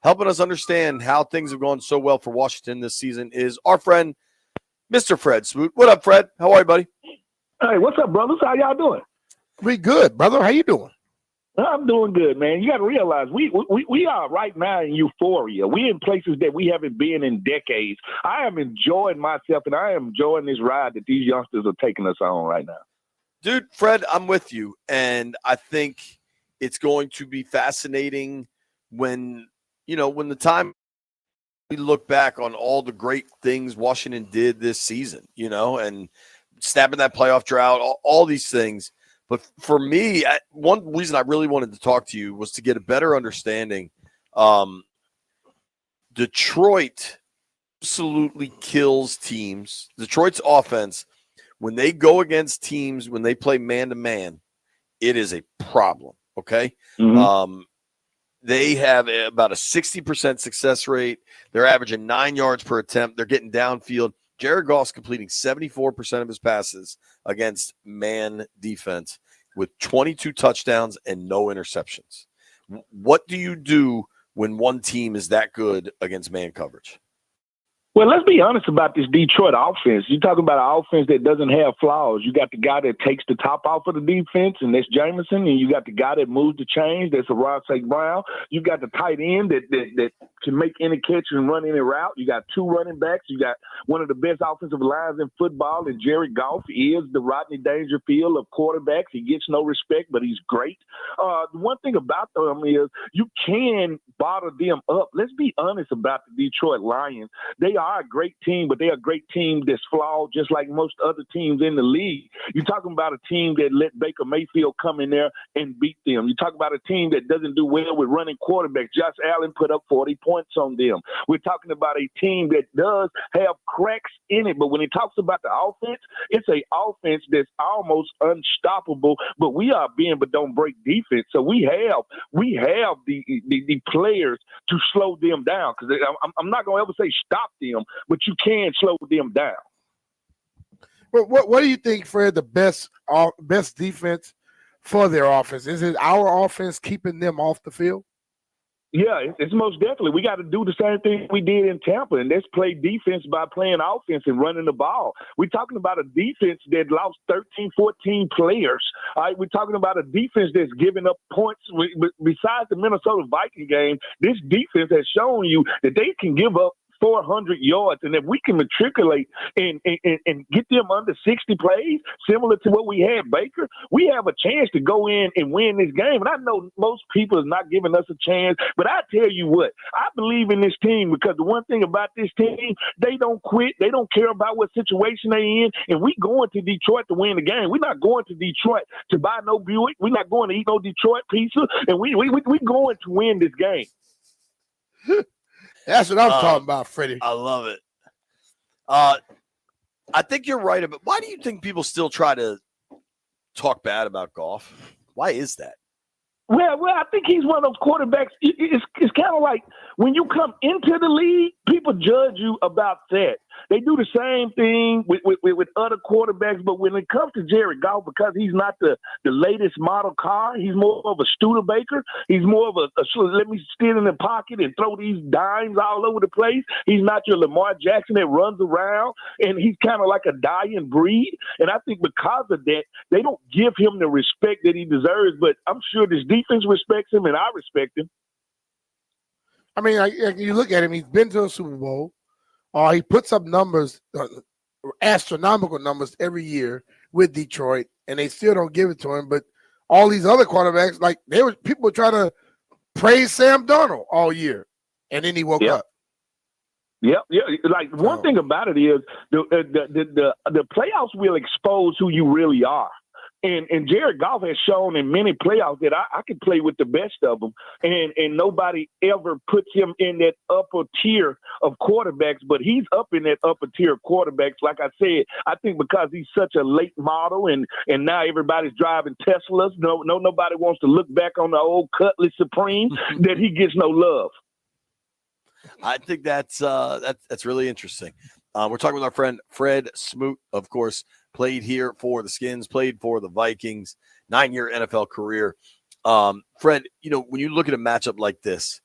helping us understand how things have gone so well for Washington this season is our friend, Mr. Fred Smoot. What up, Fred? How are you, buddy? Hey, what's up, brothers? How y'all doing? We good, brother. How you doing? I'm doing good, man. You got to realize we are right now in euphoria. We in places that we haven't been in decades. I am enjoying myself, and I am enjoying this ride that these youngsters are taking us on right now. Dude, Fred, I'm with you, and I think it's going to be fascinating when the time we look back on all the great things Washington did this season, and snapping that playoff drought, all these things. But for me, one reason I really wanted to talk to you was to get a better understanding. Detroit absolutely kills teams. Detroit's offense, when they go against teams, when they play man-to-man, it is a problem, okay? Mm-hmm. They have about a 60% success rate. They're averaging 9 yards per attempt. They're getting downfield. Jared Goff's completing 74% of his passes against man defense with 22 touchdowns and no interceptions. What do you do when one team is that good against man coverage? Well, let's be honest about this Detroit offense. You're talking about an offense that doesn't have flaws. You got the guy that takes the top off of the defense, and that's Jameson, and you got the guy that moves the chains, that's Ross St. Brown. You got the tight end that can make any catch and run any route. You got two running backs. You got one of the best offensive lines in football, and Jared Goff is the Rodney Dangerfield of quarterbacks. He gets no respect, but he's great. The one thing about them is you can bottle them up. Let's be honest about the Detroit Lions. They are a great team, but they're a great team that's flawed just like most other teams in the league. You're talking about a team that let Baker Mayfield come in there and beat them. You talk about a team that doesn't do well with running quarterbacks. Josh Allen put up 40 points on them. We're talking about a team that does have cracks in it, but when he talks about the offense, it's an offense that's almost unstoppable, but we are being but don't break defense. So we have the players to slow them down, because I'm not going to ever say stop them, but you can slow them down. What do you think, Fred, the best defense for their offense? Is it our offense keeping them off the field? Yeah, it's most definitely. We got to do the same thing we did in Tampa, and that's play defense by playing offense and running the ball. We're talking about a defense that lost 13, 14 players. All right, we're talking about a defense that's giving up points. Besides the Minnesota Viking game, this defense has shown you that they can give up 400 yards, and if we can matriculate and get them under 60 plays, similar to what we had Baker, we have a chance to go in and win this game. And I know most people is not giving us a chance, but I tell you what, I believe in this team, because the one thing about this team, they don't quit. They don't care about what situation they in, and we going to Detroit to win the game. We're not going to Detroit to buy no Buick. We're not going to eat no Detroit pizza, and we going to win this game. That's what I'm talking about, Freddie. I love it. I think you're right about. Why do you think people still try to talk bad about Goff? Why is that? Well, I think he's one of those quarterbacks. It's kind of like when you come into the league, people judge you about that. They do the same thing with other quarterbacks, but when it comes to Jared Goff, because he's not the latest model car, he's more of a Studebaker. He's more of a let me stand in the pocket and throw these dimes all over the place. He's not your Lamar Jackson that runs around, and he's kind of like a dying breed. And I think because of that, they don't give him the respect that he deserves, but I'm sure this defense respects him, and I respect him. I mean, you look at him, he's been to a Super Bowl. He puts up numbers, astronomical numbers every year with Detroit, and they still don't give it to him. But all these other quarterbacks, like people were trying to praise Sam Darnold all year, and then he woke up. Yeah. Like one thing about it is the playoffs will expose who you really are. And Jared Goff has shown in many playoffs that I can play with the best of them. And nobody ever puts him in that upper tier of quarterbacks, but he's up in that upper tier of quarterbacks. Like I said, I think because he's such a late model and now everybody's driving Teslas. Nobody wants to look back on the old Cutlass Supreme that he gets no love. I think that's really interesting. We're talking with our friend Fred Smoot, of course, played here for the Skins, played for the Vikings, 9-year NFL career. Fred, when you look at a matchup like this,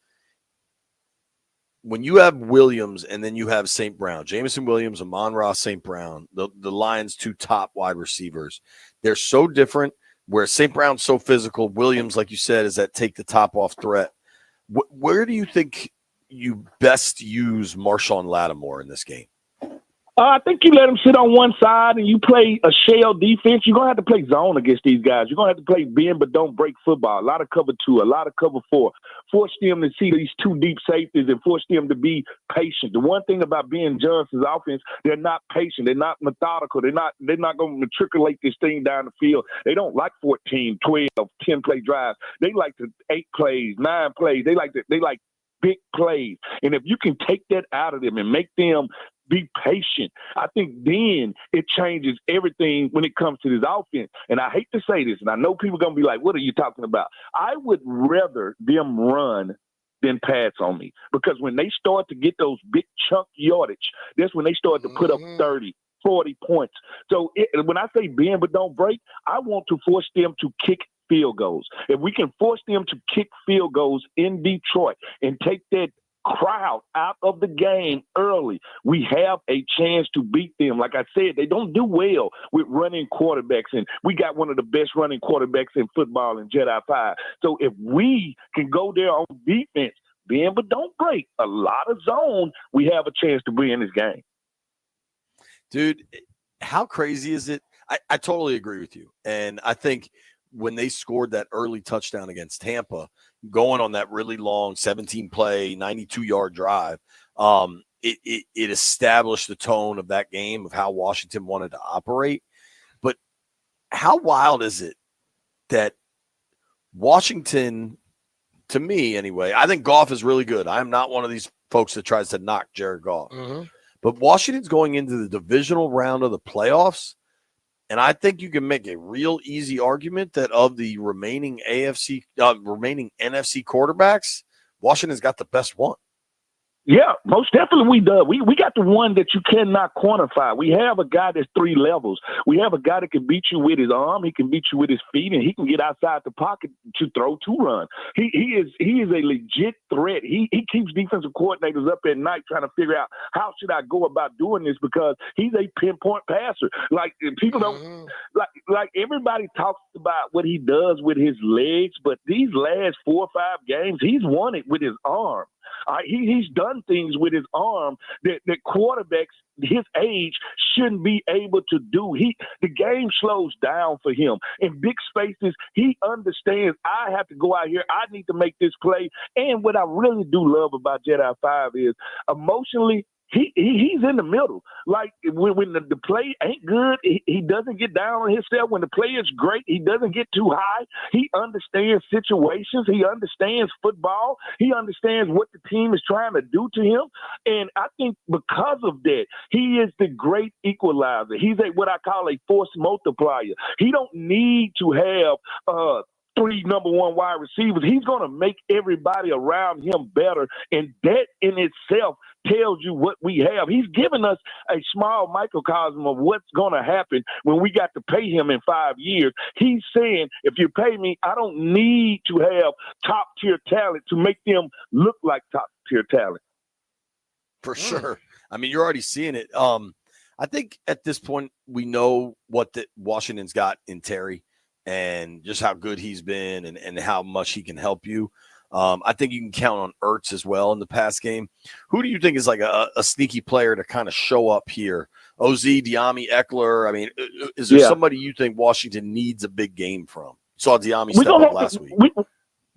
when you have Williams and then you have St. Brown, Jameson Williams, Amon-Ra St. Brown, the Lions' two top wide receivers, they're so different. Where St. Brown's so physical, Williams, like you said, is that take the top off threat. Where do you think you best use Marshawn Lattimore in this game? I think you let him sit on one side and you play a shell defense. You're going to have to play zone against these guys. You're going to have to play bend but don't break football. A lot of cover 2, a lot of cover 4. Force them to see these 2 deep safeties and force them to be patient. The one thing about Ben Johnson's offense, they're not patient. They're not methodical. They're not going to matriculate this thing down the field. They don't like 14, 12, 10-play drives. They like 8 plays, 9 plays. They like big plays. And if you can take that out of them and make them be patient, I think then it changes everything when it comes to this offense. And I hate to say this, and I know people are going to be like, what are you talking about? I would rather them run than pass on me, because when they start to get those big chunk yardage, that's when they start to put up 30, 40 points. So when I say bend but don't break, I want to force them to kick field goals. If we can force them to kick field goals in Detroit and take that crowd out of the game early, we have a chance to beat them. Like I said, they don't do well with running quarterbacks, and we got one of the best running quarterbacks in football in Jedi 5. So if we can go there on defense, bend but don't break, a lot of zone, we have a chance to win this game. Dude, how crazy is it? I totally agree with you. And I think when they scored that early touchdown against Tampa, going on that really long 17-play, 92-yard drive, it established the tone of that game of how Washington wanted to operate. But how wild is it that Washington, to me anyway, I think Goff is really good. I'm not one of these folks that tries to knock Jared Goff. Mm-hmm. But Washington's going into the divisional round of the playoffs, and I think you can make a real easy argument that of the remaining NFC quarterbacks, Washington's got the best one. Yeah, most definitely we do. We got the one that you cannot quantify. We have a guy that's 3 levels. We have a guy that can beat you with his arm, he can beat you with his feet, and he can get outside the pocket to throw, to run. He is a legit threat. He keeps defensive coordinators up at night trying to figure out how should I go about doing this, because he's a pinpoint passer. Like, people don't like everybody talks about what he does with his legs, but these last 4 or 5 games, he's won it with his arm. He's done things with his arm that quarterbacks his age shouldn't be able to do. The game slows down for him. In big spaces, he understands I have to go out here. I need to make this play. And what I really do love about Jedi 5 is emotionally, he's in the middle. Like, when the play ain't good, he doesn't get down on himself. When the play is great, he doesn't get too high. He understands situations. He understands football. He understands what the team is trying to do to him. And I think because of that, he is the great equalizer. He's what I call a force multiplier. He don't need to have 3 number 1 wide receivers. He's going to make everybody around him better. And that in itself tells you what we have. He's given us a small microcosm of what's going to happen when we got to pay him in 5 years. He's saying, if you pay me, I don't need to have top-tier talent to make them look like top-tier talent. For sure. I mean, you're already seeing it. I think at this point we know what Washington's got in Terry and just how good he's been and how much he can help you. I think you can count on Ertz as well in the pass game. Who do you think is like a sneaky player to kind of show up here? OZ, Diami, Eckler. I mean, is there somebody you think Washington needs a big game from? Saw Diami step up last week.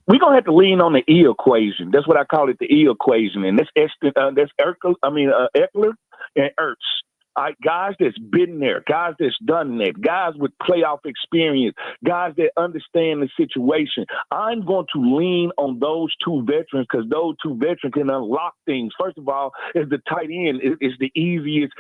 We're going to have to lean on the E equation. That's what I call it, the E equation. And that's Eckler and Ertz. Guys that's been there, guys that's done that, guys with playoff experience, guys that understand the situation. I'm going to lean on those 2 veterans, because those 2 veterans can unlock things. First of all, is the tight end is the easiest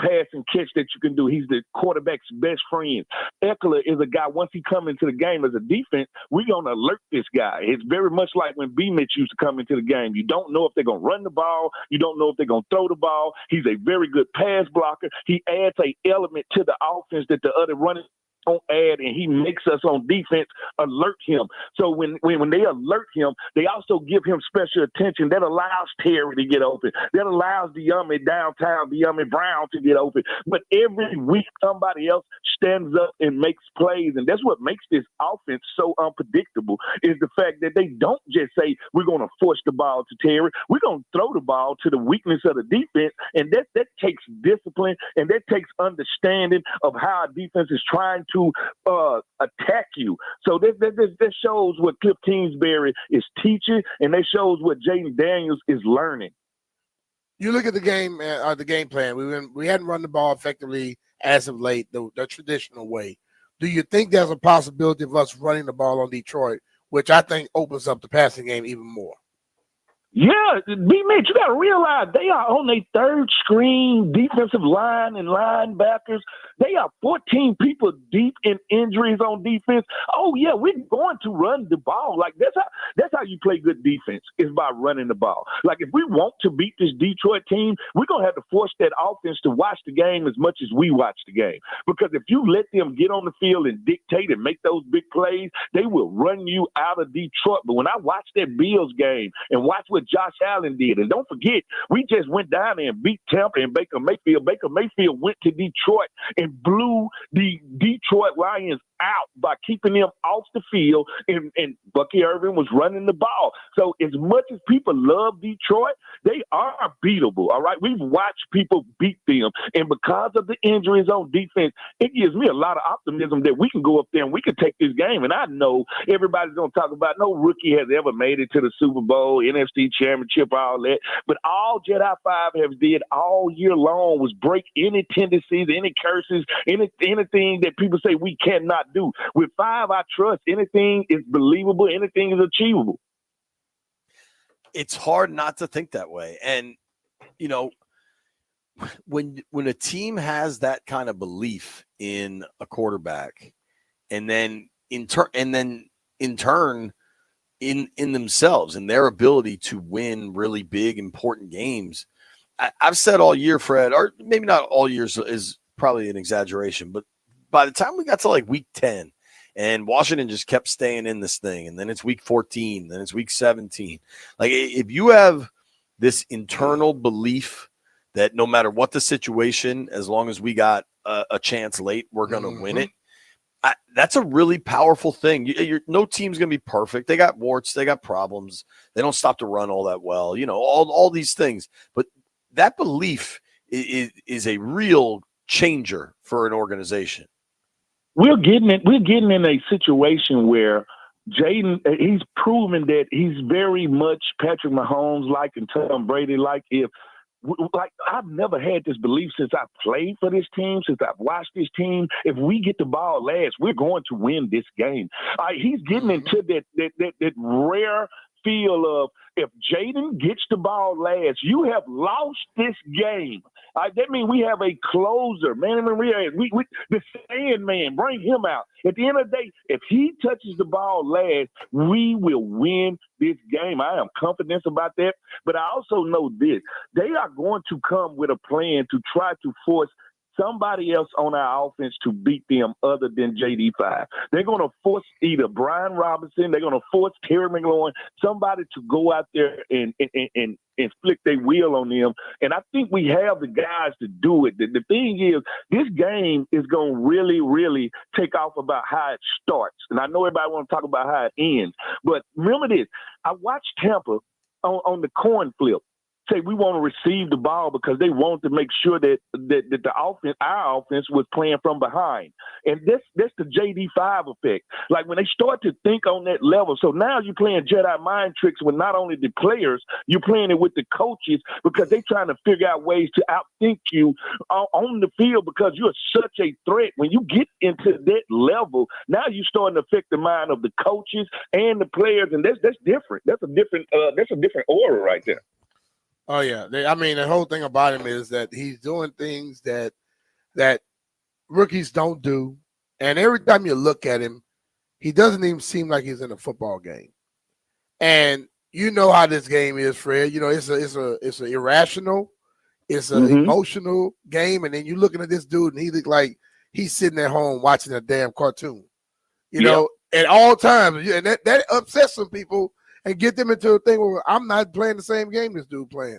pass and catch that you can do. He's the quarterback's best friend. Eckler is a guy, once he comes into the game as a defense, we're going to alert this guy. It's very much like when BMitch used to come into the game. You don't know if they're going to run the ball. You don't know if they're going to throw the ball. He's a very good pass blocker. He adds an element to the offense that the other running on ad, and he makes us on defense alert him. So when they alert him, they also give him special attention. That allows Terry to get open. That allows De'Ami downtown, De'Ami Brown to get open. But every week, somebody else stands up and makes plays, and that's what makes this offense so unpredictable, is the fact that they don't just say, we're going to force the ball to Terry. We're going to throw the ball to the weakness of the defense, and that takes discipline, and that takes understanding of how a defense is trying to attack you. So that shows what Cliff Kingsbury is teaching, and that shows what Jayden Daniels is learning. You look at the game plan. We hadn't run the ball effectively as of late, the traditional way. Do you think there's a possibility of us running the ball on Detroit, which I think opens up the passing game even more? Yeah, BMitch, you got to realize they are on their third string defensive line and linebackers. They are 14 people deep in injuries on defense. Oh, yeah, we're going to run the ball. Like, that's how you play good defense, is by running the ball. Like, if we want to beat this Detroit team, we're going to have to force that offense to watch the game as much as we watch the game. Because if you let them get on the field and dictate and make those big plays, they will run you out of Detroit. But when I watch that Bills game and watch what Josh Allen did, and don't forget, we just went down there and beat Tampa and Baker Mayfield. Baker Mayfield went to Detroit and blew the Detroit Lions out by keeping them off the field, and Bucky Irvin was running the ball. So as much as people love Detroit, they are beatable, all right? We've watched people beat them, and because of the injuries on defense, it gives me a lot of optimism that we can go up there and we can take this game. And I know everybody's going to talk about no rookie has ever made it to the Super Bowl, NFC Championship, all that, but all Jedi 5 have did all year long was break any tendencies, any curses, anything that people say we cannot do. With 5, I trust anything is believable, anything is achievable. It's hard not to think that way. And, you know, when a team has that kind of belief in a quarterback, and then in turn in themselves and their ability to win really big, important games, I've said all year, Fred, or maybe not all years is probably an exaggeration, but by the time we got to like week 10 and Washington just kept staying in this thing, and then it's week 14, then it's week 17. Like, if you have this internal belief that no matter what the situation, as long as we got a chance late, we're going to win it, that's a really powerful thing. No team's going to be perfect. They got warts. They got problems. They don't stop to run all that well, you know, all these things. But that belief is a real changer for an organization. We're getting in a situation where Jayden, he's proven that he's very much Patrick Mahomes like and Tom Brady like. Like, I've never had this belief since I played for this team, since I've watched this team. If we get the ball last, we're going to win this game. He's getting into that rare feel of, if Jayden gets the ball last, you have lost this game. That means we have a closer, man. The Sandman, bring him out. At the end of the day, if he touches the ball last, we will win this game. I am confident about that. But I also know this. They are going to come with a plan to try to force somebody else on our offense to beat them other than JD5. They're going to force either Brian Robinson, they're going to force Terry McLaurin, somebody to go out there and flick their wheel on them. And I think we have the guys to do it. The thing is, this game is going to really, really take off about how it starts. And I know everybody want to talk about how it ends. But remember this. I watched Tampa on the coin flip say we want to receive the ball because they want to make sure that the offense, our offense, was playing from behind. And that's the JD5 effect. Like, when they start to think on that level, so now you're playing Jedi mind tricks with not only the players, you're playing it with the coaches, because they're trying to figure out ways to outthink you on the field because you're such a threat. When you get into that level, now you're starting to affect the mind of the coaches and the players, and that's different. That's a different order right there. Oh, yeah. The whole thing about him is that he's doing things that rookies don't do. And every time you look at him, he doesn't even seem like he's in a football game. And you know how this game is, Fred. You know, it's a irrational, it's an emotional game. And then you're looking at this dude, and he look like he's sitting at home watching a damn cartoon. You know, at all times. And that upsets some people and get them into a thing where I'm not playing the same game this dude playing.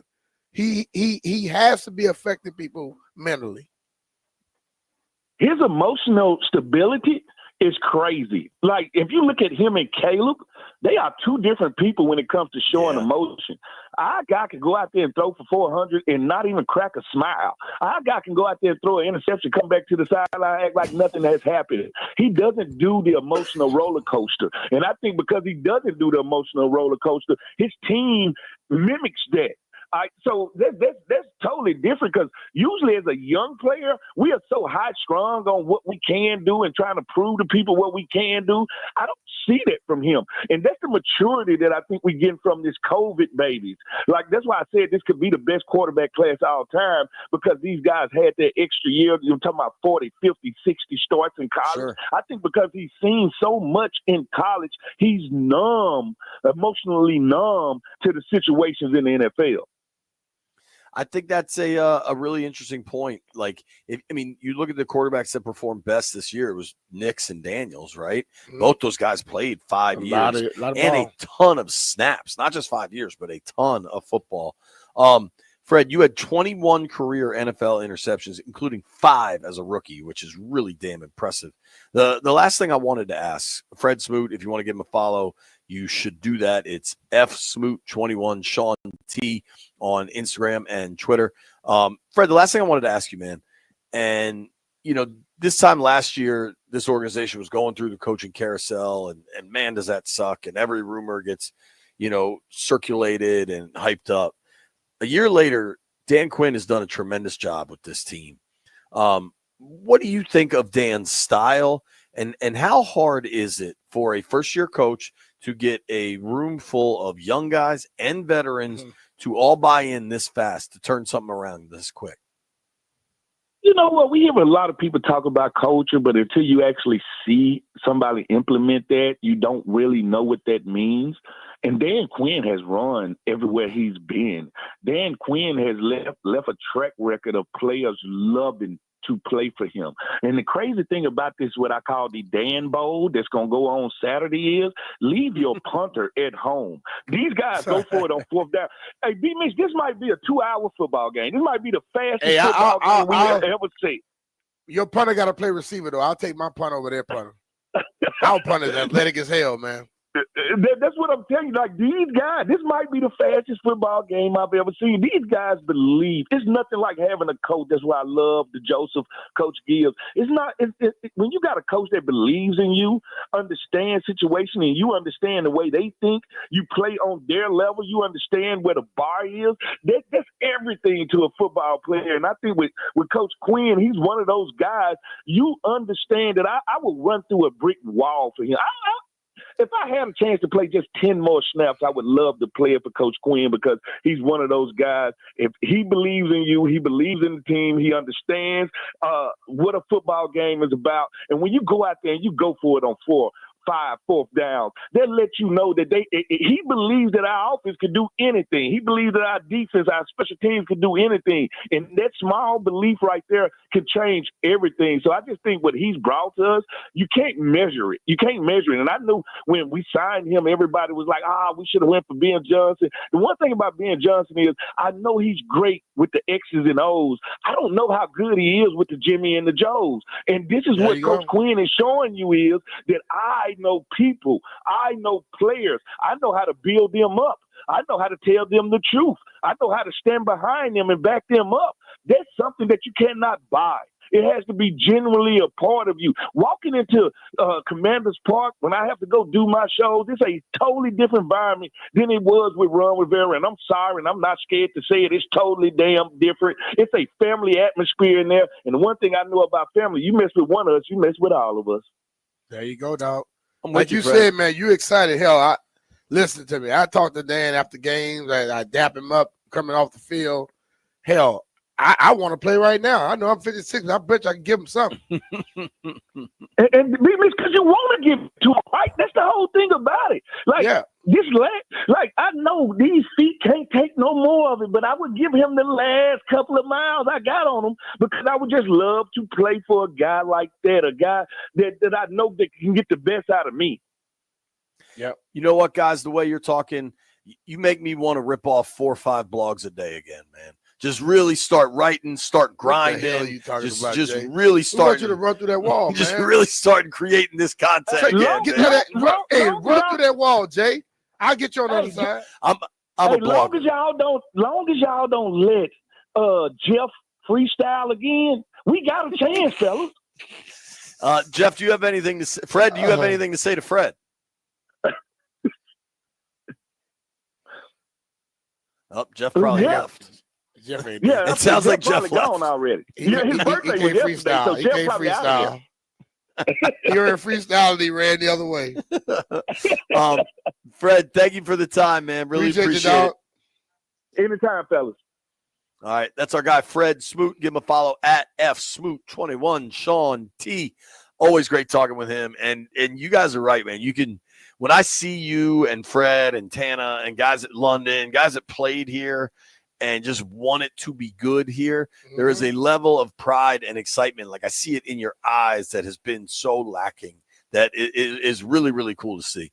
He has to be affecting people mentally. His emotional stability is crazy. Like, if you look at him and Caleb, they are two different people when it comes to showing emotion. Our guy can go out there and throw for 400 and not even crack a smile. Our guy can go out there and throw an interception, come back to the sideline, act like nothing has happened. He doesn't do the emotional roller coaster. And I think because he doesn't do the emotional roller coaster, his team mimics that. So that's totally different, because usually as a young player, we are so high-strung on what we can do and trying to prove to people what we can do. I don't see that from him. And that's the maturity that I think we get from this COVID babies. Like, that's why I said this could be the best quarterback class all time, because these guys had that extra year. You're talking about 40, 50, 60 starts in college. Sure. I think because he's seen so much in college, he's numb, emotionally numb to the situations in the NFL. I think that's a really interesting point. Like, you look at the quarterbacks that performed best this year. It was Nix and Daniels, right? Mm-hmm. Both those guys played 5 years and a ton of snaps. Not just 5 years, but a ton of football. Fred, you had 21 career NFL interceptions, including 5 as a rookie, which is really damn impressive. The last thing I wanted to ask, Fred Smoot, if you want to give him a follow, you should do that. It's FSmoot21, Sean T on Instagram and Twitter. Fred, the last thing I wanted to ask you, man, and, this time last year, this organization was going through the coaching carousel, and man, does that suck. And every rumor gets, circulated and hyped up. A year later, Dan Quinn has done a tremendous job with this team. What do you think of Dan's style, and how hard is it for a first-year coach to get a room full of young guys and veterans to all buy in this fast, to turn something around this quick? You know what? We hear a lot of people talk about culture, but until you actually see somebody implement that, you don't really know what that means. And Dan Quinn has run everywhere he's been. Dan Quinn has left a track record of players loving to play for him. And the crazy thing about this, what I call the Dan Bowl that's going to go on Saturday, is leave your punter at home. These guys go for it on fourth down. Hey, BMitch, this might be a 2-hour football game. This might be the fastest football game we've ever seen. Your punter got to play receiver, though. I'll take my punt over their punter. Our punter is athletic as hell, man. That's what I'm telling you. Like, these guys, this might be the fastest football game I've ever seen. These guys believe. It's nothing like having a coach. That's why I love the Joseph, Coach Gibbs. It's not when you got a coach that believes in you, understands situation, and you understand the way they think, you play on their level, you understand where the bar is. That's everything to a football player. And I think with Coach Quinn, he's one of those guys. You understand that I will run through a brick wall for him. If I had a chance to play just 10 more snaps, I would love to play it for Coach Quinn, because he's one of those guys. If he believes in you, he believes in the team, he understands what a football game is about. And when you go out there and you go for it on 4, 5, 4th down, they'll let you know that he believes that our offense can do anything. He believes that our defense, our special teams can do anything. And that small belief right there can change everything. So I just think what he's brought to us, you can't measure it. You can't measure it. And I knew when we signed him, everybody was like, we should have went for Ben Johnson. The one thing about Ben Johnson is I know he's great with the X's and O's. I don't know how good he is with the Jimmy and the Joes. And this is what Coach Quinn is showing you, is that I know people. I know players. I know how to build them up. I know how to tell them the truth. I know how to stand behind them and back them up. That's something that you cannot buy. It has to be genuinely a part of you. Walking into Commanders Park, when I have to go do my shows, it's a totally different environment than it was with Ron Rivera. And I'm sorry, and I'm not scared to say it. It's totally damn different. It's a family atmosphere in there. And the one thing I know about family, you mess with one of us, you mess with all of us. There you go, dog. Like you said, man, you excited. Hell, listen to me. I talked to Dan after games. I dap him up coming off the field. Hell, I want to play right now. I know I'm 56. I bet you I can give him something. And because you want to give it to him, right? That's the whole thing about it. Like, this like I know these feet can't take no more of it, but I would give him the last couple of miles I got on him because I would just love to play for a guy like that, a guy that I know that can get the best out of me. Yeah. You know what, guys? The way you're talking, you make me want to rip off 4 or 5 blogs a day again, man. Just really start writing, start grinding. What the hell are you talking about, just Jay? really start. We want you to run through that wall, just man. really starting creating this content again. Run through that wall, Jay. I'll get you on the other side. I'm a blogger. Long as y'all don't let Jeff freestyle again, we got a chance, fellas. Jeff, do you have anything to say? Fred, do you have anything to say to Fred? Oh, Jeff probably left. It sounds like Jeff gone already. His birthday was yesterday, so Jeff probably out of here. You're in freestyle and he ran the other way. Fred, thank you for the time, man. Really appreciate it. Anytime, fellas. All right, that's our guy, Fred Smoot. Give him a follow at FSmoot21. Sean T. Always great talking with him. And you guys are right, man. You can, when I see you and Fred and Tana and guys at London, guys that played here and just want it to be good here, there is a level of pride and excitement. Like I see it in your eyes that has been so lacking that it is really, really cool to see.